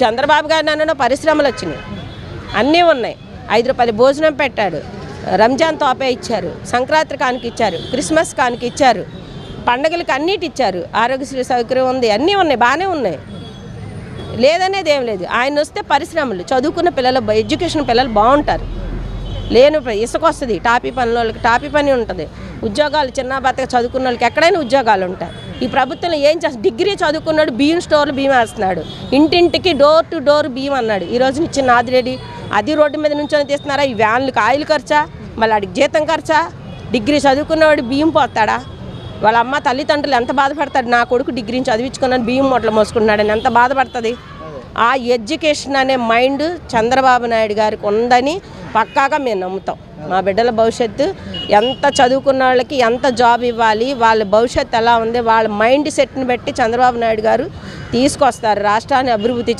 చంద్రబాబు గారు నన్ను పరిశ్రమలు వచ్చినాయి, అన్నీ ఉన్నాయి. 5 రూపాయల భోజనం పెట్టాడు, రంజాన్ తోపే ఇచ్చారు, సంక్రాంతి కానుక ఇచ్చారు, క్రిస్మస్ కానుక ఇచ్చారు, పండగలకి అన్నిటి ఇచ్చారు, ఆరోగ్యశ్రీ సౌకర్యం ఉంది, అన్నీ ఉన్నాయి, బాగానే ఉన్నాయి, లేదనేది ఏం లేదు. ఆయన వస్తే పరిశ్రమలు, చదువుకున్న పిల్లలు, ఎడ్యుకేషన్ పిల్లలు బాగుంటారు. లేని ఇసుక వస్తుంది, టాపీ పనుల వాళ్ళకి టాపీ పని ఉంటుంది, ఉద్యోగాలు చిన్న బతక చదువుకున్న వాళ్ళకి ఎక్కడైనా ఉద్యోగాలు ఉంటాయి. ఈ ప్రభుత్వంలో ఏం చేస్తారు? డిగ్రీ చదువుకున్నాడు బియ్యం స్టోర్లు బియ్యం వేస్తున్నాడు, ఇంటింటికి డోర్ టు డోర్ బియ్యం అన్నాడు. ఈ రోజు ఇచ్చిన నాదిరెడ్డి అది రోడ్డు మీద నుంచొని తీస్తున్నారా? ఈ వ్యాన్లకు ఆయిల్ ఖర్చా, మళ్ళీ అడిగి జీతం ఖర్చా? డిగ్రీ చదువుకున్నవాడు బియ్యం పోతాడా? వాళ్ళ అమ్మ తల్లిదండ్రులు ఎంత బాధపడతాడు? నా కొడుకు డిగ్రీని చదివించుకున్నాను బియ్యం మూటలు మోసుకుంటున్నాడని ఎంత బాధపడుతుంది? ఆ ఎడ్యుకేషన్ అనే మైండ్ చంద్రబాబు నాయుడు గారికి ఉందని పక్కాగా మేము నమ్ముతాం. మా బిడ్డల భవిష్యత్తు, ఎంత చదువుకున్న వాళ్ళకి ఎంత జాబ్ ఇవ్వాలి, వాళ్ళ భవిష్యత్తు ఎలా ఉంది, వాళ్ళ మైండ్ సెట్ని బట్టి చంద్రబాబు నాయుడు గారు తీసుకొస్తారు, రాష్ట్రాన్ని అభివృద్ధి